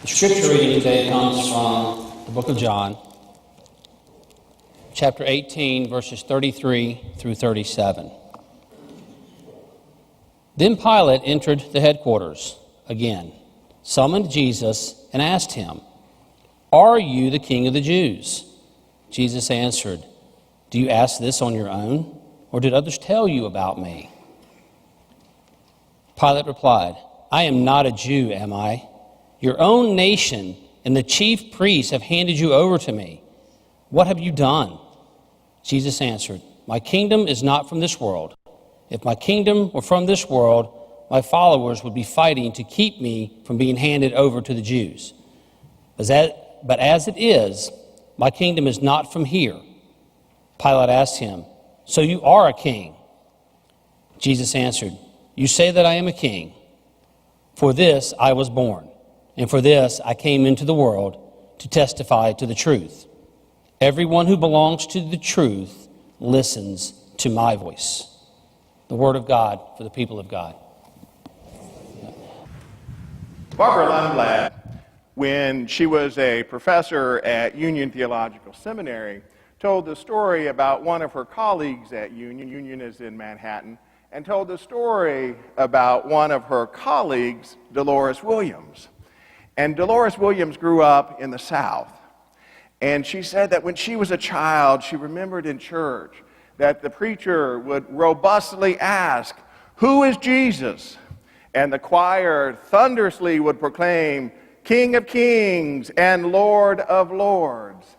The scripture reading today comes from the book of John, chapter 18, verses 33 through 37. Then Pilate entered the headquarters again, summoned Jesus, and asked him, "Are you the king of the Jews?" Jesus answered, "Do you ask this on your own, or did others tell you about me?" Pilate replied, "I am not a Jew, am I? Your own nation and the chief priests have handed you over to me. What have you done?" Jesus answered, "My kingdom is not from this world. If my kingdom were from this world, my followers would be fighting to keep me from being handed over to the Jews. But as it is, my kingdom is not from here." Pilate asked him, "So you are a king?" Jesus answered, "You say that I am a king. For this I was born, and for this I came into the world, to testify to the truth. Everyone who belongs to the truth listens to my voice." The word of God for the people of God. Barbara Lundblad, when she was a professor at Union Theological Seminary, told the story about one of her colleagues at Union. Union is in Manhattan, and told the story about one of her colleagues, Dolores Williams. And Dolores Williams grew up in the South. And she said that when she was a child, she remembered in church that the preacher would robustly ask, "Who is Jesus?" And the choir thunderously would proclaim, "King of Kings and Lord of Lords."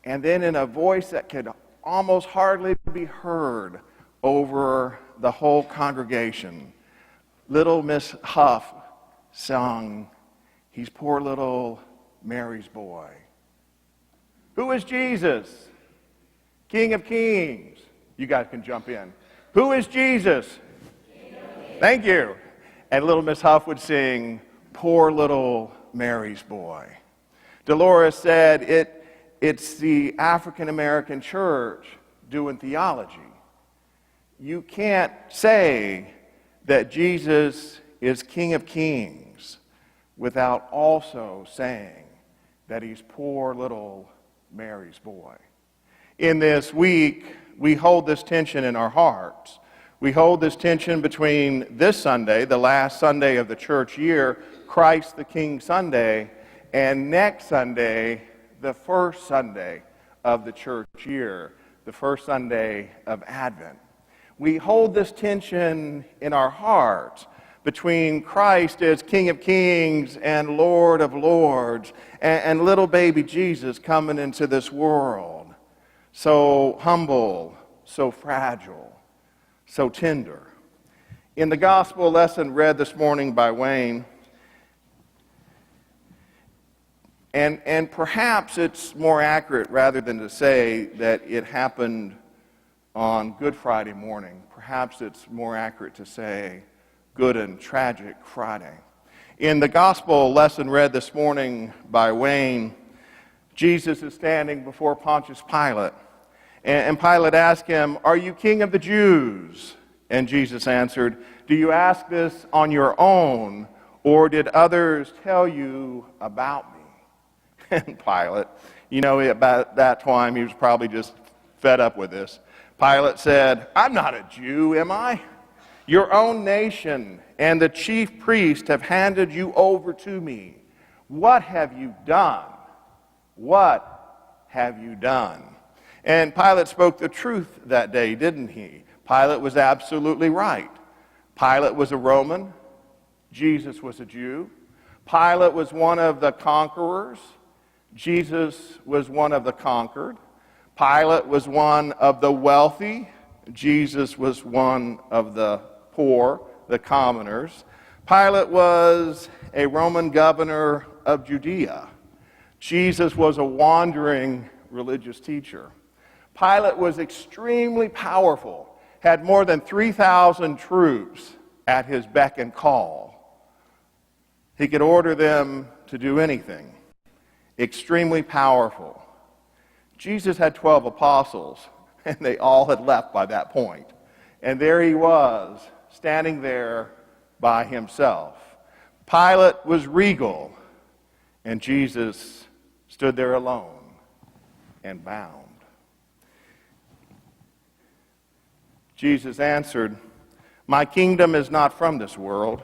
And then in a voice that could almost hardly be heard over the whole congregation, little Miss Huff sung, "He's poor little Mary's boy." Who is Jesus? King of Kings. You guys can jump in. Who is Jesus? Thank you. And little Miss Huff would sing, "Poor little Mary's boy." Dolores said it's the African American church doing theology. You can't say that Jesus is King of Kings without also saying that he's poor little Mary's boy. In this week, we hold this tension in our hearts. We hold this tension between this Sunday, the last Sunday of the church year, Christ the King Sunday, and next Sunday, the first Sunday of the church year, the first Sunday of Advent. We hold this tension in our hearts between Christ as King of Kings and Lord of Lords and little baby Jesus coming into this world. So humble, so fragile, so tender. In the gospel lesson read this morning by Wayne, and perhaps it's more accurate rather than to say that it happened on Good Friday morning. Perhaps it's more accurate to say Good and Tragic Friday. In the gospel lesson read this morning by Wayne, Jesus is standing before Pontius Pilate. And Pilate asked him, "Are you king of the Jews?" And Jesus answered, "Do you ask this on your own, or did others tell you about me?" And Pilate, about that time, he was probably just fed up with this. Pilate said, "I'm not a Jew, am I? Your own nation and the chief priest have handed you over to me. What have you done? What have you done?" And Pilate spoke the truth that day, didn't he? Pilate was absolutely right. Pilate was a Roman. Jesus was a Jew. Pilate was one of the conquerors. Jesus was one of the conquered. Pilate was one of the wealthy. Jesus was one of the poor, the commoners. Pilate was a Roman governor of Judea. Jesus was a wandering religious teacher. Pilate was extremely powerful, had more than 3,000 troops at his beck and call. He could order them to do anything. Extremely powerful. Jesus had 12 apostles, and they all had left by that point. And there he was, standing there by himself. Pilate was regal, And Jesus stood there alone and bound. Jesus answered, "My kingdom is not from this world.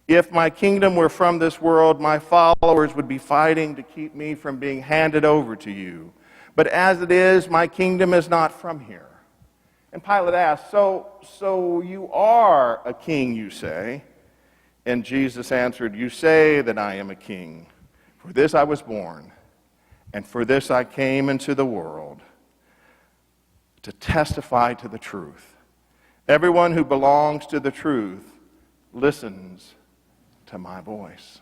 If my kingdom were from this world, my followers would be fighting to keep me from being handed over to you. But as it is, my kingdom is not from here." And Pilate asked, So you are a king, you say? And Jesus answered, "You say that I am a king. For this I was born, and for this I came into the world, to testify to the truth. Everyone who belongs to the truth listens to my voice."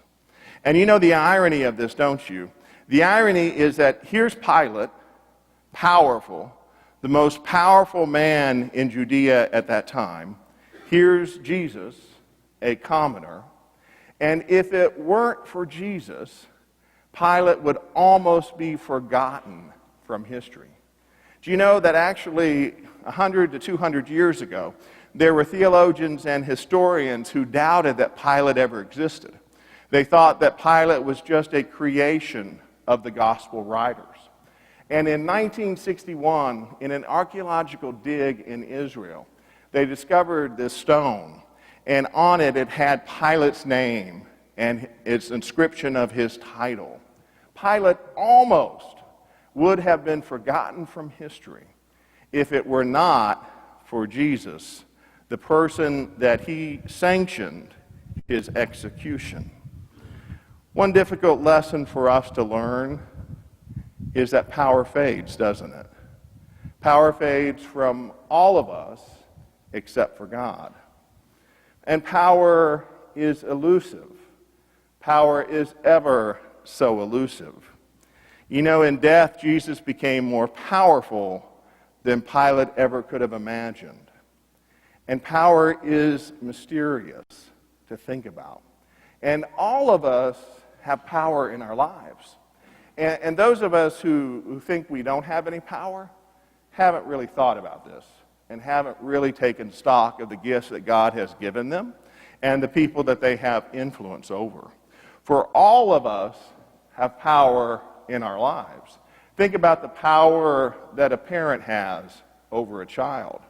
And you know the irony of this, don't you? The irony is that here's Pilate, powerful, the most powerful man in Judea at that time. Here's Jesus, a commoner. And if it weren't for Jesus, Pilate would almost be forgotten from history. Do you know that actually 100 to 200 years ago, there were theologians and historians who doubted that Pilate ever existed. They thought that Pilate was just a creation of the gospel writers. And in 1961, in an archaeological dig in Israel, they discovered this stone, and on it, it had Pilate's name and its inscription of his title. Pilate almost would have been forgotten from history if it were not for Jesus, the person that he sanctioned his execution. One difficult lesson for us to learn is that power fades, doesn't it? Power fades from all of us except for God. And power is elusive. Power is ever so elusive. You know, in death, Jesus became more powerful than Pilate ever could have imagined. And power is mysterious to think about. And all of us have power in our lives. And those of us who think we don't have any power haven't really thought about this and haven't really taken stock of the gifts that God has given them and the people that they have influence over. For all of us have power in our lives. Think about the power that a parent has over a child.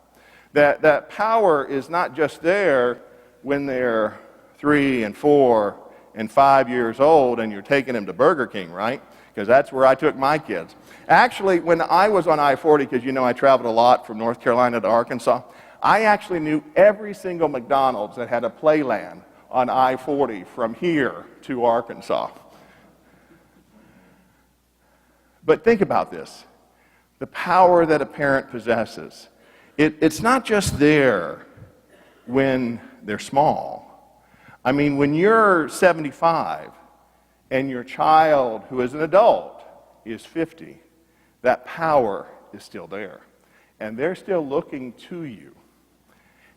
That power is not just there when they're 3 and 4 and 5 years old and you're taking them to Burger King, right? Because that's where I took my kids. Actually, when I was on I-40, because you know I traveled a lot from North Carolina to Arkansas, I actually knew every single McDonald's that had a playland on I-40 from here to Arkansas. But think about this. The power that a parent possesses. It's not just there when they're small. I mean, when you're 75 and your child, who is an adult, is 50, that power is still there. And they're still looking to you.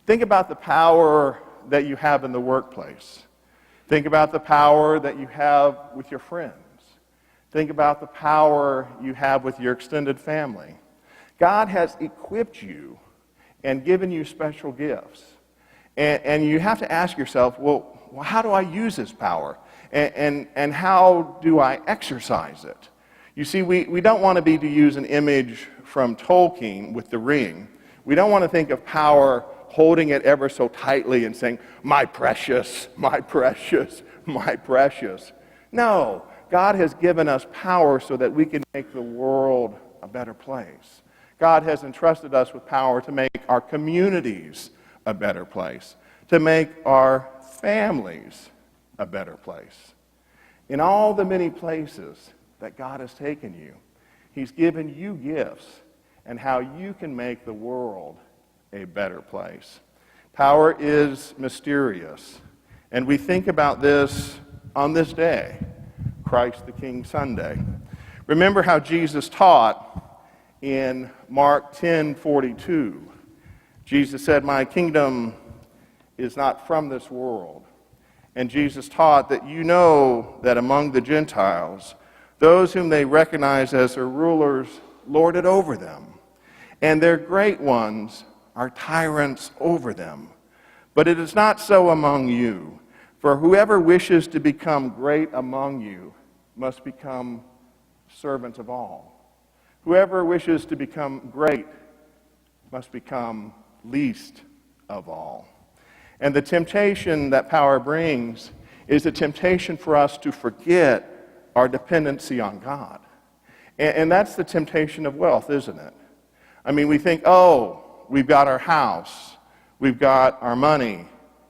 Think about the power that you have in the workplace. Think about the power that you have with your friends. Think about the power you have with your extended family. God has equipped you and given you special gifts. And you have to ask yourself, well, how do I use this power? And how do I exercise it? You see, we don't want to be, to use an image from Tolkien with the ring, we don't want to think of power holding it ever so tightly and saying, my precious, my precious, my precious. No, God has given us power so that we can make the world a better place. God has entrusted us with power to make our communities a better place, to make our families a better place. In all the many places that God has taken you, He's given you gifts and how you can make the world a better place. Power is mysterious, and we think about this on this day, Christ the King Sunday. Remember how Jesus taught in Mark 10:42. Jesus said, my kingdom is not from this world. And Jesus taught that you know that among the Gentiles, those whom they recognize as their rulers lord it over them, and their great ones are tyrants over them. But it is not so among you. For whoever wishes to become great among you must become servant of all. Whoever wishes to become great must become least of all. And the temptation that power brings is a temptation for us to forget our dependency on God. And that's the temptation of wealth, isn't it? I mean, we think, oh, we've got our house, we've got our money,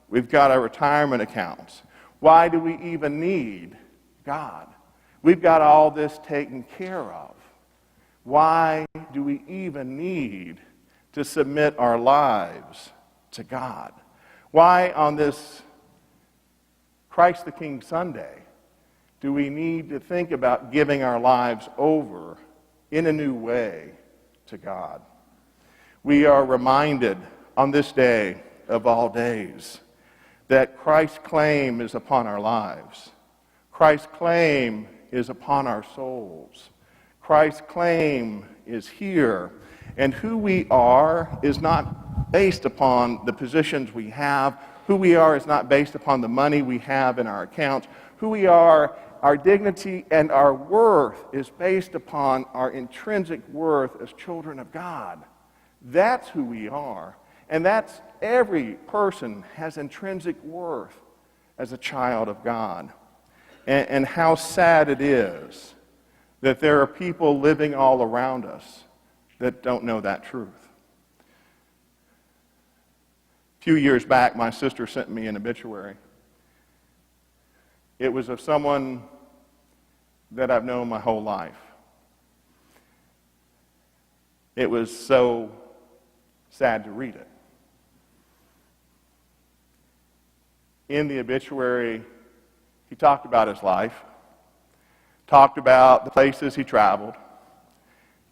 we've got our retirement accounts. Why do we even need God? We've got all this taken care of. Why do we even need to submit our lives to God? Why on this Christ the King Sunday do we need to think about giving our lives over in a new way to God? We are reminded on this day of all days that Christ's claim is upon our lives. Christ's claim is upon our souls. Christ's claim is here. And who we are is not based upon the positions we have. Who we are is not based upon the money we have in our accounts. Who we are, our dignity and our worth is based upon our intrinsic worth as children of God. That's who we are. And that's every person has intrinsic worth as a child of God. And how sad it is that there are people living all around us that don't know that truth. A few years back, my sister sent me an obituary. It was of someone that I've known my whole life. It was so sad to read it. In the obituary, he talked about his life, talked about the places he traveled,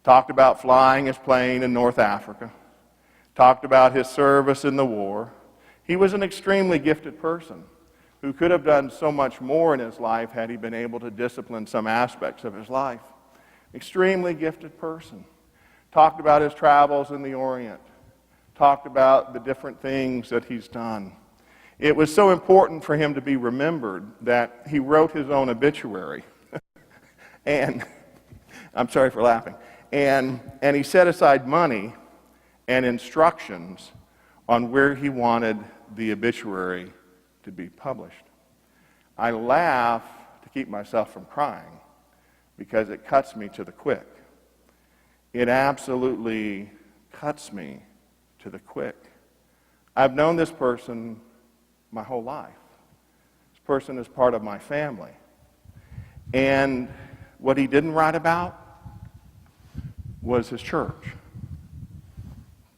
talked about flying his plane in North Africa, talked about his service in the war. He was an extremely gifted person who could have done so much more in his life had he been able to discipline some aspects of his life. Extremely gifted person. Talked about his travels in the Orient. Talked about the different things that he's done. It was so important for him to be remembered that he wrote his own obituary. And I'm sorry for laughing. And he set aside money and instructions on where he wanted the obituary to be published. I laugh to keep myself from crying because it cuts me to the quick. It absolutely cuts me to the quick. I've known this person my whole life. This person is part of my family. And what he didn't write about was his church.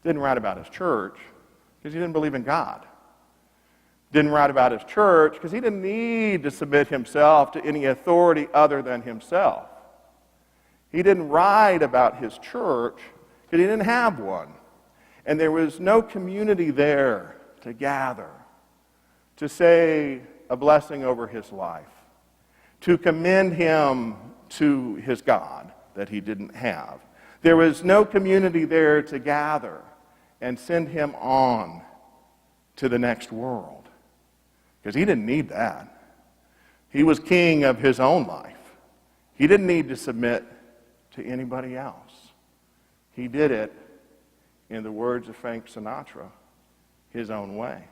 Didn't write about his church because he didn't believe in God. Didn't write about his church because he didn't need to submit himself to any authority other than himself. He didn't write about his church because he didn't have one. And there was no community there to gather, to say a blessing over his life, to commend him to his God that he didn't have. There was no community there to gather and send him on to the next world, because he didn't need that. He was king of his own life. He didn't need to submit to anybody else. He did it, in the words of Frank Sinatra, his own way.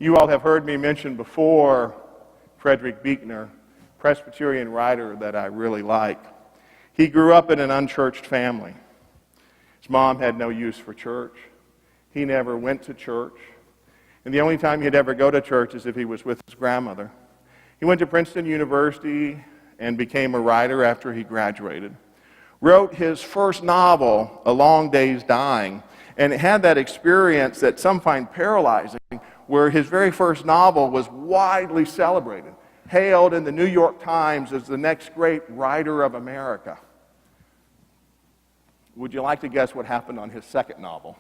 You all have heard me mention before Frederick Buechner, Presbyterian writer that I really like. He grew up in an unchurched family. His mom had no use for church. He never went to church. And the only time he'd ever go to church is if he was with his grandmother. He went to Princeton University and became a writer after he graduated. Wrote his first novel, A Long Day's Dying, and had that experience that some find paralyzing, where his very first novel was widely celebrated, hailed in the New York Times as the next great writer of America. Would you like to guess what happened on his second novel?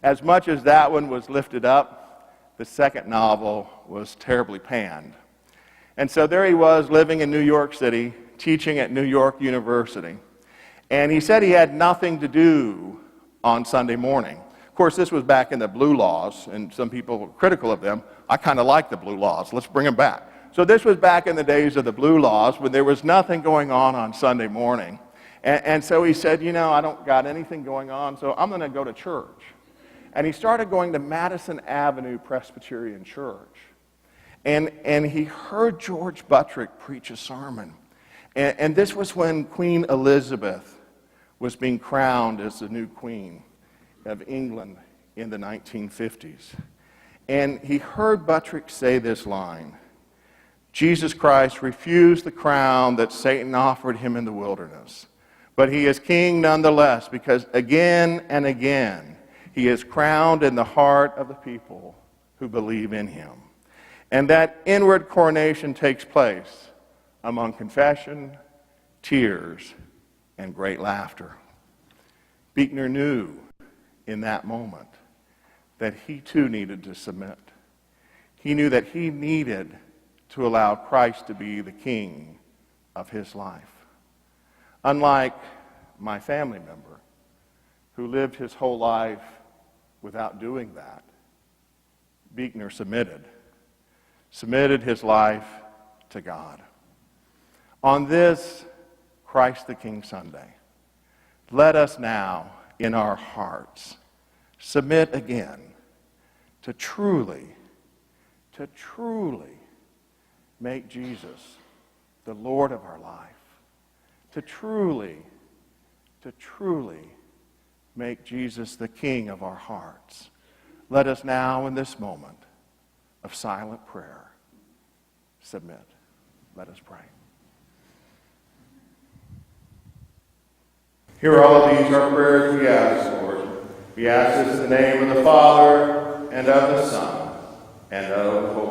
As much as that one was lifted up, the second novel was terribly panned. And so there he was, living in New York City, teaching at New York University. And he said he had nothing to do on Sunday morning. Of course, this was back in the blue laws, and some people were critical of them. I kind of like the blue laws. Let's bring them back. So this was back in the days of the blue laws when there was nothing going on Sunday morning. And so he said, I don't got anything going on, so I'm going to go to church. And he started going to Madison Avenue Presbyterian Church. And he heard George Buttrick preach a sermon. And this was when Queen Elizabeth was being crowned as the new queen of England in the 1950s. And he heard Buttrick say this line: Jesus Christ refused the crown that Satan offered him in the wilderness, but he is king nonetheless, because again and again he is crowned in the heart of the people who believe in him. And that inward coronation takes place among confession, tears, and great laughter. Buechner knew in that moment that he too needed to submit. He knew that he needed to allow Christ to be the king of his life. Unlike my family member, who lived his whole life without doing that, Buechner submitted his life to God. On this Christ the King Sunday, let us now in our hearts submit again to truly make Jesus the Lord of our life, to truly make Jesus the King of our hearts. Let us now, in this moment of silent prayer, submit. Let us pray. Hear all of these our prayers we ask, Lord. We ask this in the name of the Father, and of the Son, and of the Holy